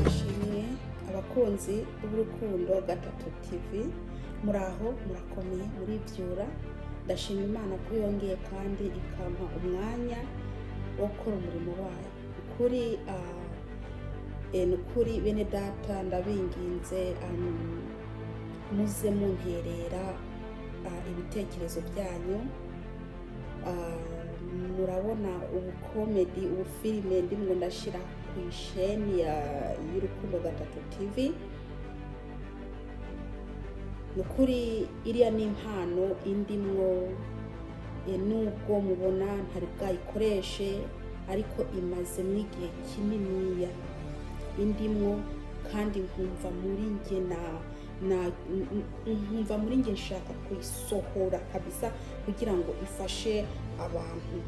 Ishimwe abakunzi b'urukundo gatatu TV, muraho murakomeye muribyura. Ndashima Imana ko yongeye kandi ikampa umwanya wo gukora umurimo wayo. Ukuri bene data ndabinginze muze munterera ibitekerezo byanyu. Murabona ubukomedi ubufilime ndimwe ndashira ku isheni y'urukundo gatatu TV. Nukuri iriya ni impano indimwo, nubwo mubona ntari bwayikoreshe ariko imaze n'igihe kininiya indimwo, kandi nkumva muri nge nshaka kuyisohora kabisa kugira ngo ifashe abantu.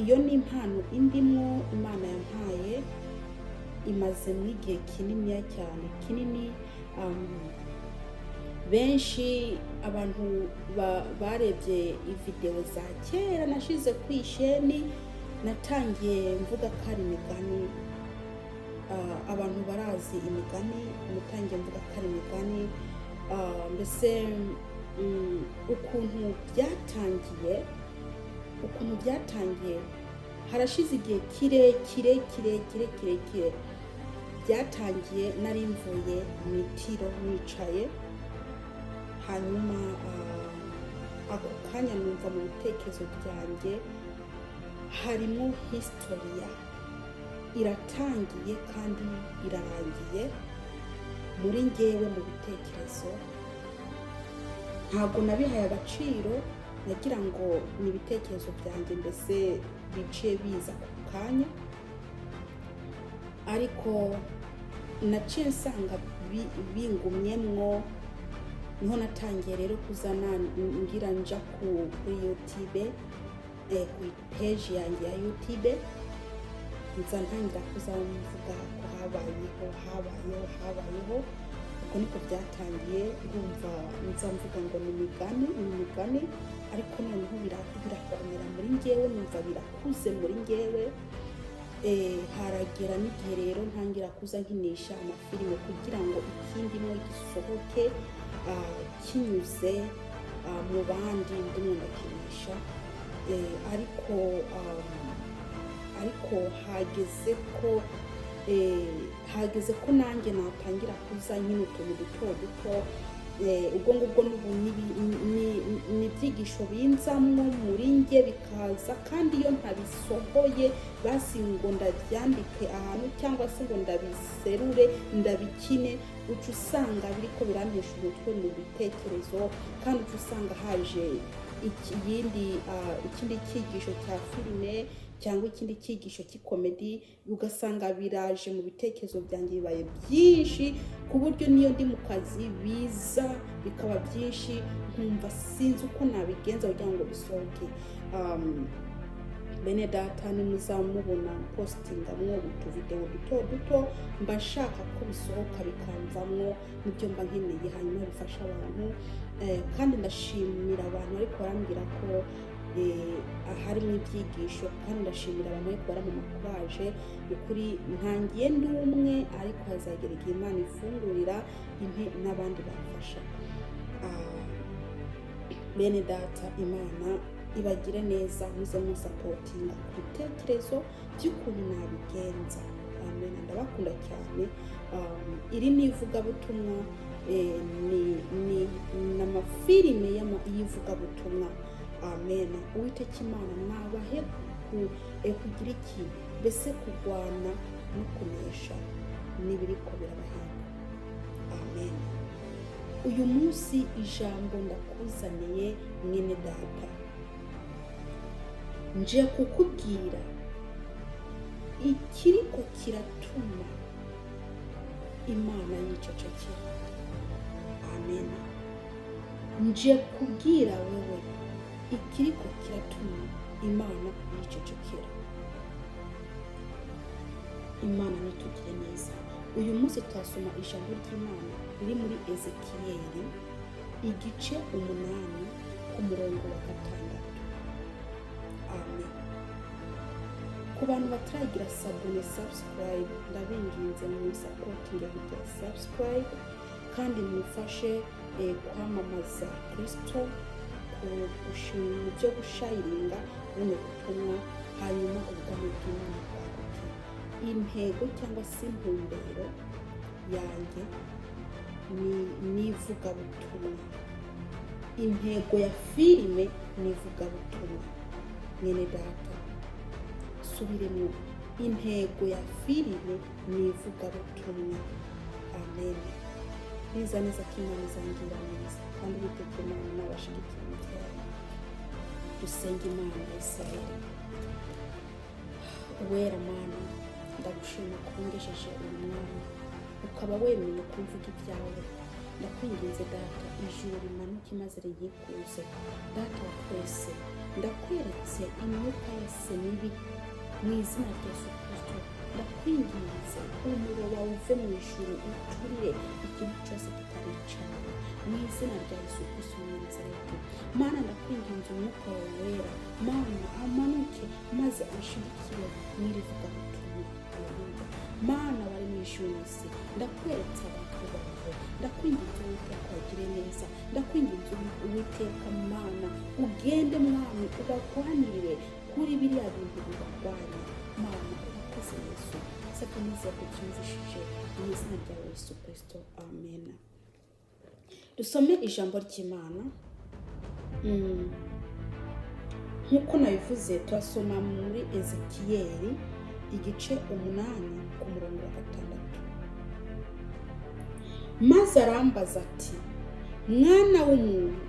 Iyo ni impano indimwo Imana yampaye, imaze n'igihe kininiya cyane kinini. Benshi abantu barebye video za kera nashize ku isheni, natangiye mvuga ko ari imigani. Abantu barazi imigani, natangiye mvuga ko ari imigani. Mbese ukuntu byatangiye harashize igihe kirekire. Byatangiye nari mvuye mu itiro nicaye, hanyuma ako kanya numva mu bitekerezo byanjye harimo historia iratangiye kandi irarangiye muri ngewe mu bitekerezo. Ntabwo nabihaye agaciro, nagira ngo ni ibitekerezo byanjye mbese biciye biza ku kanya, ariko naciye nsanga bingumyemwo. Niho natangiye rero kuzana ngira nja kuri YouTube, ku page yanjye ya YouTube, nza ntangira kuzamuvuga ko habayeho. Ubwo niko byatangiye, ndumva nza mvuga ngo ni imigani, ariko noneho birakomera muri ngewe, numva birakuze muri ngewe. Haragera n'igihe rero ntangira kuza nkinisha amafilime kugira ngo ikindi mwe gisohoke kinyuze mu bandi ndimo ndakinisha. Ariko hageze ko nanjye natangira kuza nyine utuntu duto. Ubwo ngubwo ni ibyigisho binzamwo muri nge bikaza, kandi iyo ntabisohoye basi ngo ndabyandike ahantu cyangwa se ngo ndabiserure ndabikine, uca usanga biriko birantesha umutwe mu bitekerezo, kandi uca usanga haje ikindi cyigisho cya filime cyangwa ikindi cyigisho cy'ikomedi, ugasanga biraje mu bitekerezo byanjye bibaye byinshi, ku buryo niyo ndi mu kazi biza bikaba byinshi, nkumva sinzi uko nabigenza kugira ngo bisohoke. Bene data nimuzamubona postingamwo utuvideo duto, mba nshaka ko bisohoka bikamvamwo n'ibyo mba nkeneye, hanyuma bifasha abantu. Kandi ndashimira abantu ariko barambwira ko harimo ibyigisho, kandi ndashimira abantu ariko barampa courage. Ukuri ntangiye ndi umwe, ariko hazagera igihe Imana ifungurira n'abandi bafasha. Bene data, Imana ibagire neza, muze musapotinga ku bitekerezo by'ukuntu nabigenza. Amen. Ndabakunda cyane. Iri ni ivugabutumwa, ni n'amafilime y'ivugabutumwa. Amen. Uwiteka Imana nabahe kugira iki, mbese kurwana no kunesha n'ibiriko birabaheka. Amen. Uyu munsi ijambo ndakuzaniye mwene data, nje kukubwira ikiriko kiratuma Imana yicecekera. Amen. Nje kubwira wewe ikiriko kiratuma Imana yicecekera. Imana nitugire neza. Uyu munsi twasoma ijambo ry'Imana riri muri Ezekiyeli igice 8 ku murongo wa 6. Amen. bantu bataragira subscribe ndabinginze mu supporting kugira subscribe kandi mufashe kwamamaza Kristo mu byo gushayiringa buno butumwa hanyuma ubwami bw'Imana bwaguke. Intego cyangwa se intumbero yanjye ni ivugabutumwa. Intego ya filime ni ivugabutumwa. Mwene data subiremo, intego ya filime ni ivugabutumwa. Amen. Niza neza ko Imana izangira neza kandi Uwiteka Imana n'abashigikira mu byayo. Dusenge Imana ya Isirayeli. Uwera Mana, ndagushima ko ungejeje uyu mwanya ukaba wemeye kumvuga ibyawe. Ndakwinginze Data, ijuru rimanuke maze rinyikuze. Data wa twese, ndakweretse imyuka yose mibi mu izina rya Yesu Kristo. Ndakwinginze umuriro wawe uve mu ijuru uturire ikintu cyose kitaricara mu izina rya Yesu Kristo w'Inazareti. Mana, ndakwinginze umwuka wawe wera Mana amanuke maze ashigikire n'irivugabutumwa. Mana wari mu ijuru n'isi, ndakweretse abantu bawe. Ndakwinginze Uwiteka wagire neza. Ndakwinginze Uwiteka Mana ugende Mwami ubarwanirire kuri biriya bintu bibarwanya. Mana urakoze Yesu, saka nizeye ko byumvishije mu izina rya Yesu Kristo. Amen. Dusome ijambo ry'Imana. Nk'uko nabivuze turasoma muri Ezekiyeli igice 8 ku murongo wa 6. Maze arambaza ati, mwana w'umuntu,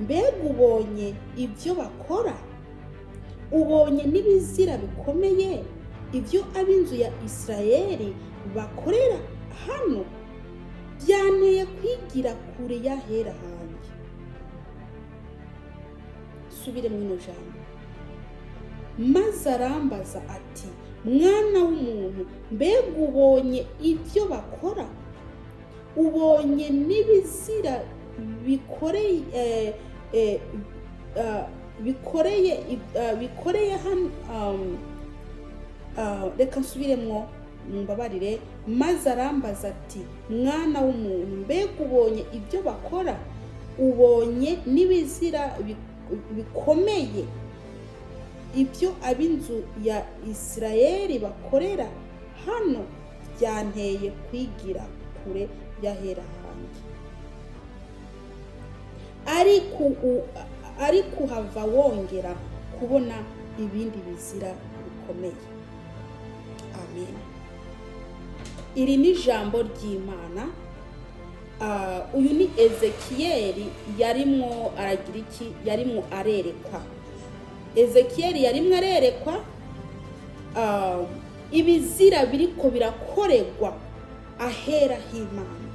mbega ubonye ibyo bakora? Ubonye n'ibizira bikomeye ibyo ab'inzu ya Isirayeli bakorera hano? Byanteye kwigira kure y'ahera hanjye. Subire mwino jambo. Maze arambaza ati, mwana w'umuntu, mbega ubonye ibyo bakora? Ubonye n'ibizira bikoreye hano? Reka nsubiremwo mbabarire. Maze arambaza ati, mwana w'umuntu, mbega ubonye ibyo bakora? Ubonye n'ibizira bikomeye ibyo ab'inzu ya Isirayeli bakorera hano? Byanteye kwigira kure y'ahera hanjye. ariko uhava wongera kubona ibindi bizira bikomeye. Amen. Iri ni ijambo ry'Imana. Uyu ni Ezekiyeli yarimwo aragira iki? Yarimwo arerekwa. Ezekiyeli yarimwo arerekwa ibizira biriko birakorerwa ahera h'Imana.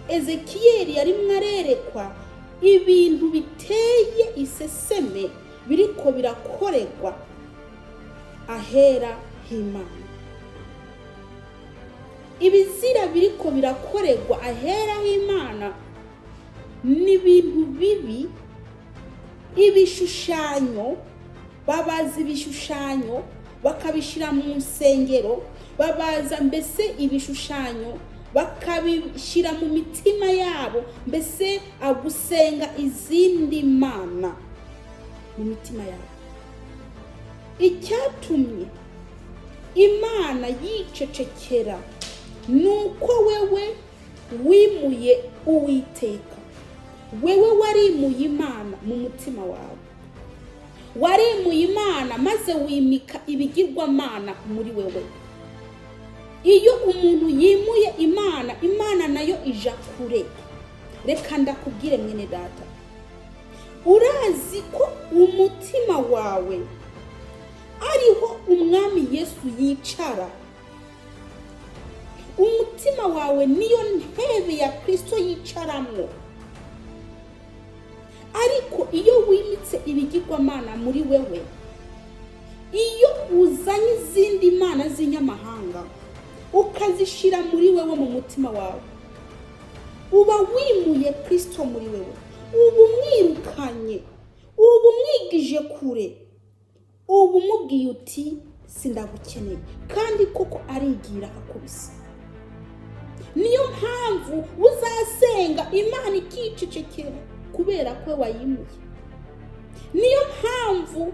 Ezekiyeli yarimwo arerekwa ibintu biteye iseseme biriko birakorerwa ahera h'Imana. Ibizira biriko birakorerwa ahera h'Imana ni ibintu bibi. Ibishushanyo, babaza ibishushanyo bakabishira mu nsengero, babaza mbese ibishushanyo bakabishira mu mitima yabo, mbese agusenga izindi mana mu mitima yabo. Icyatumye Imana yicecekera nuko wewe wimuye Uwiteka. Wewe warimuye Imana mu mutima wawe. Warimuye Imana maze wimika ibigirwamana muri wewe. Iyo umuntu yimuye Imana, Imana nayo ija kure. Reka ndakubwire mwene data, urazi ko umutima wawe ariho umwami Yesu yicara? Umutima wawe niyo ntebe ya Kristo yicaramwo. Ariko iyo wimitse ibigirwamana muri wewe, iyo uzanye izindi mana z'inyamahanga ukazishira muri wewe mu mutima wawe, uba wimuye Kristo muri wewe. Ubu mwirukanye, ubu mwigije kure, ubu mubwiye uti sindagukeneye, kandi koko arigira akakubisa. Niyo mpamvu uzasenga Imana ikicecekera kubera ko wayimuye. Niyo mpamvu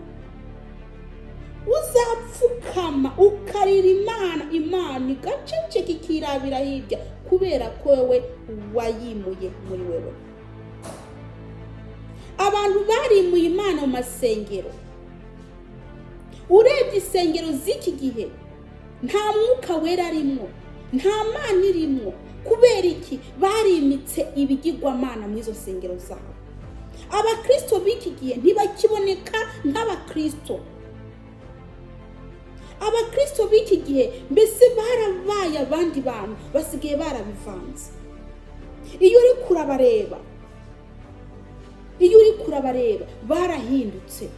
uzapfukama ukarira Imana igaceceka ikirabira hirya kubera ko wewe wayimuye muri wewe. Abantu barimuye Imana mu masengero. Urebye isengero z'iki gihe nta mwuka wera arimo, nta Mana irimo. Kubera iki? Barimitse ibigirwamana muri izo sengero zabo. Abakristo b'iki gihe ntibakiboneka nk'abakristo. Abakristo b'iki gihe mbese barabaye abandi bantu, basigaye barabivanze. Iyo uri kurabareba barahindutse.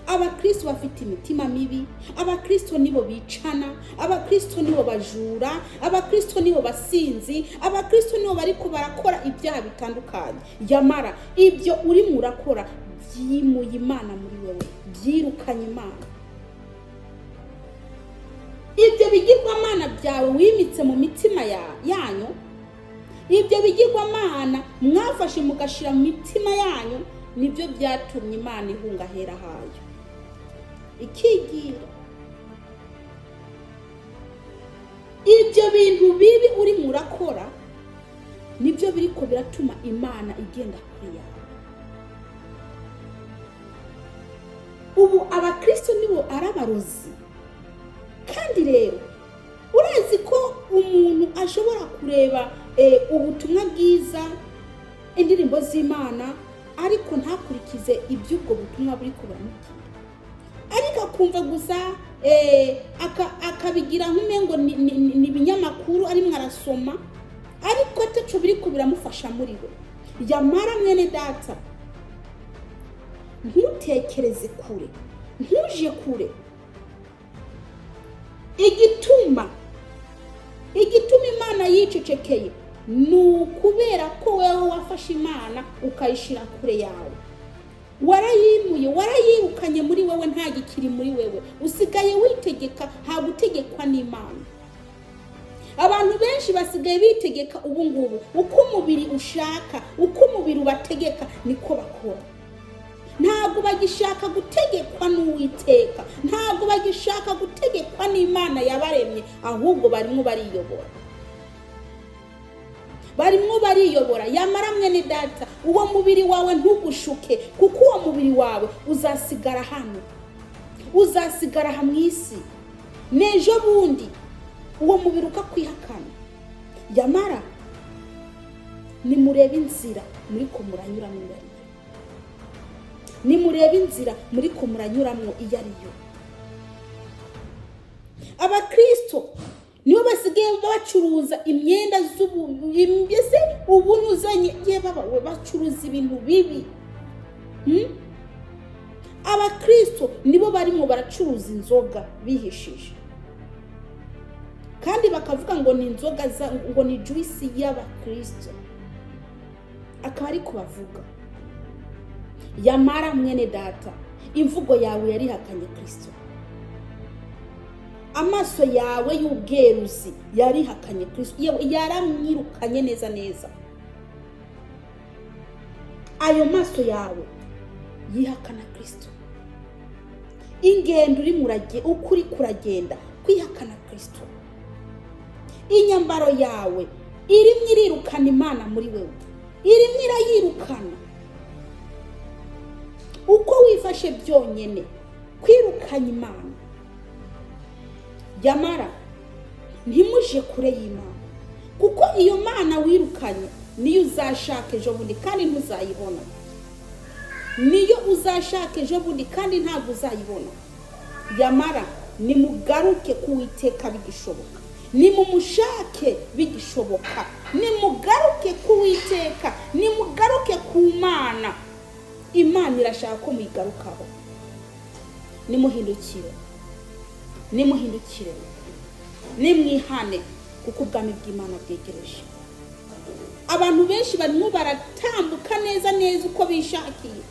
Abakristo bafite imitima mibi, abakristo nibo bicana, abakristo nibo bajura, abakristo nibo basinzi, abakristo nibo bariko barakora ibyaha bitandukanye. Yamara ibyo uri murakora byimuye Imana muri wewe, byirukanye Imana. Ibyo bigirwamana byawe wimitse mu mitima yanyu, ibyo bigirwamana mwafashe mugashira mu mitima yanyu, nibyo byatumye Imana ihunga hera hayo ikigira. Ibyo bintu bibi uri murakora nibyo biriko biratuma Imana igenda kuri yawe. Ubu abakristo nibo arabarozi. Kandi rero urazi ko umuntu ashobora kureba ubutumwa bwiza, indirimbo z'Imana, ariko ntakurikize iby'ubwo butumwa buri kubaramukira, ariko akumva gusa akabigira nk'umengo ni ibinyamakuru arimo arasoma, ariko ataco biri kubiramufasha muri we. Yamara mwene data, ntutekereze kure, ntuje kure. Igituma Imana yicecekeye nukubera ko wewe wafashe Imana ukayishira kure yawe. Warayimuye, warayirukanye muri wewe, nta gikiri muri wewe, usigaye witegeka, hagutegekwa n'Imana. Abantu benshi basigaye bitegeka ubu ngubu, uko umubiri ushaka, uko umubiri ubategeka niko bakora. Ntabwo bagishaka gutegekwa n'Uwiteka, ntabwo bagishaka gutegekwa n'Imana yabaremye, ahubwo barimo bariyobora. Yamara mwene data, uwo mubiri wawe ntugushuke, kuko uwo mubiri wawe uzasigara hano, uzasigara mu isi, nejo bundi uwo mubiri ukakwihakana. Yamara nimurebe inzira muri ko muranyuramo iyo ariyo, nimurebe inzira muri ko muranyuramo iyo ariyo. Abakristo nibo basigaye bacuruza imyenda mbese ubunuzanye yebawe, bacuruza ibintu bibi. Abakristo nibo barimo baracuruza inzoga bihishije, kandi bakavuga ngo ni inzoga ngo ni juice y'Abakristo, akaba ari kubavuga. Yamara mwene data, imvugo yawe yarihakanye Kristo, amaso yawe y'ubweruzi yarihakanye Kristo, yaramwirukanye neza. Ayo maso yawe yihakana Kristo. Ingendo uri murage, ukuri kuragenda kwihakana Kristo. Inyambaro yawe irimwe irirukana Imana muri wewe, irimwe irayirukana. Uko wifashe byonyene kwirukanya Imana. Yamara ntimuje kure y'Imana, kuko iyo Mana wirukanye niyo uzashaka ejo bundi kandi ntuzayibona. Niyo uzashaka ejo bundi kandi ntabwo uzayibona. Yamara nimugaruke ku Uwiteka bigishoboka, nimumushake bigishoboka, nimugaruke ku Uwiteka, nimugaruke ku Mana. Imana irashaka ko muyigarukaho. Nimuhindukire, nimwihane, kuko ubwami bw'Imana bwegereje. Abantu benshi barimo baratambuka neza uko bishakiye.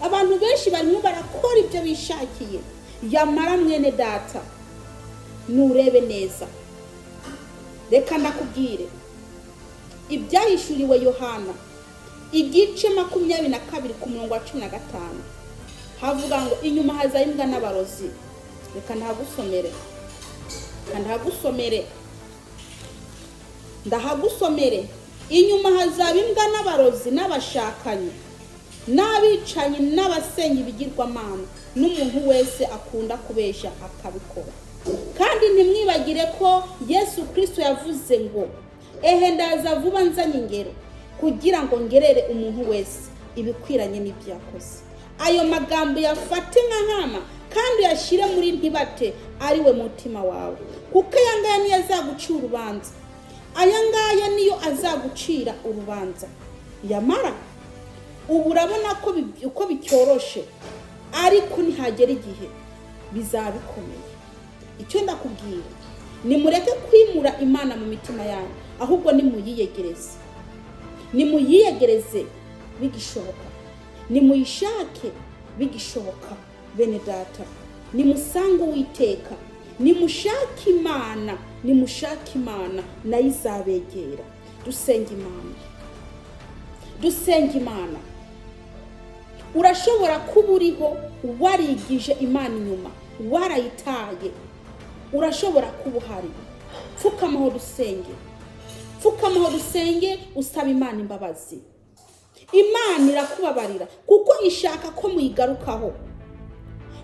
Abantu benshi barimo barakora ibyo bishakiye. yamara mwene data nurebe neza, reka ndakubwire ibyahishuriwe Yohana igice 22 ku murongo wa 15 havuga ngo inyuma haza imbwa n'abarozi. Reka ndahagusomere inyuma hazaba imbwa n'abarozi n'abashakanyi n'abicanyi n'abasenyi ibigirwamana n'umuntu wese akunda kubesha akabikora. Kandi ntimwibagire ko Yesu Kristo yavuze ngo ehe ndaza vuba nzanye ingero kugira ngo ngerere umuntu wese ibikwiranye n'ibyakoze. Ayo magambo yafate nka nkama kandi yashire muri ntibate ari we mutima wawe, kuko yangaya niyo azagucira urubanza, ayangaya niyo azagucira urubanza. Yamara ubu urabona ko uko bicyoroshe, ariko ntihagera igihe bizabikomeye. Icyo ndakubwira ni mureke kwimura Imana mu mitima yanyu, ahubwo nimuyiyegereze bigishoboka, nimuyishake bigishoboka. Bene data, nimusange Uwiteka, nimushake Imana nayo izabegera. Dusenge Imana. Urashobora kuba uriho warigije Imana inyuma, warayitaye. Urashobora kuba uhari. Pfukamaho dusenge usaba Imana imbabazi. Imana irakubabarira kuko ishaka ko muyigarukaho.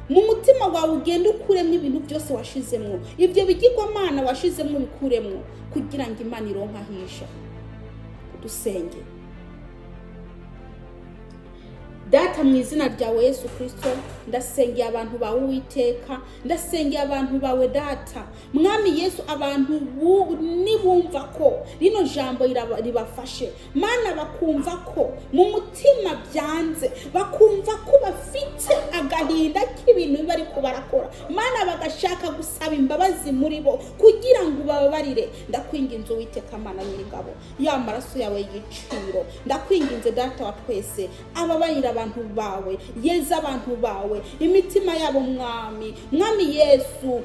Mu mutima wawe ugenda ukuremo ibintu byose washizemo, ibyo bigirwamana washizemo bikuremo, kugira ngo Imana ironka hisha. Dusenge. Data, mu izina ryawe Yesu Kristo, ndasengeye abantu bawe Uwiteka, ndasengeye abantu bawe Data. Mwami Yesu, abantu nibumva ko rino jambo ribafashe, Mana bakumva ko mu mutima byanze, bakumva ko bafite agahinda k'ibintu bari kubarakora, Mana bagashaka gusaba imbabazi muri bo kugira ngo bababarire. Ndakwinginze Uwiteka Mana nyir'ingabo, ya maraso yawe y'igiciro, ndakwinginze Data wa twese, ababarira abantu bawe, yeza abantu bawe imitima yabo Mwami Yesu,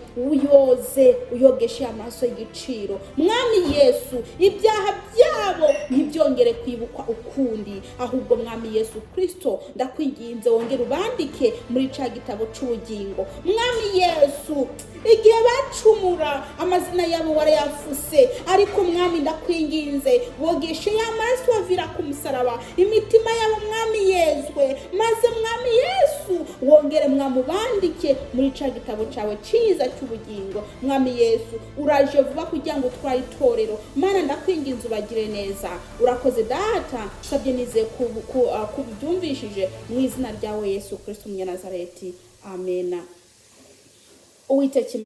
uyogeshe amaraso y'igiciro. Mwami Yesu, ibyaha byabo ntibyongere kwibukwa ukundi, ahubwo Mwami Yesu Kristo ndakwinginze wongere ubandike muri ca gitabo c'ubugingo. Mwami Yesu, igihe bacumura amazina yabo warayafuse, ariko Mwami ndakwinginze wogeshe y'amaraso avira ku musaraba imitima yabo Mwami Yesu, maze Mwami Yesu wongere mwamubandike muri ca gitabo cawe ciza cy'ubugingo. Mwami Yesu, uraje vuba kugira ngo utware itorero. Mana ndakwinginze ubagire neza. Urakoze Data, sabye nize kubyumvishije mu izina ryawe Yesu Kristo Umunyanazareti. Amen. Uwiteka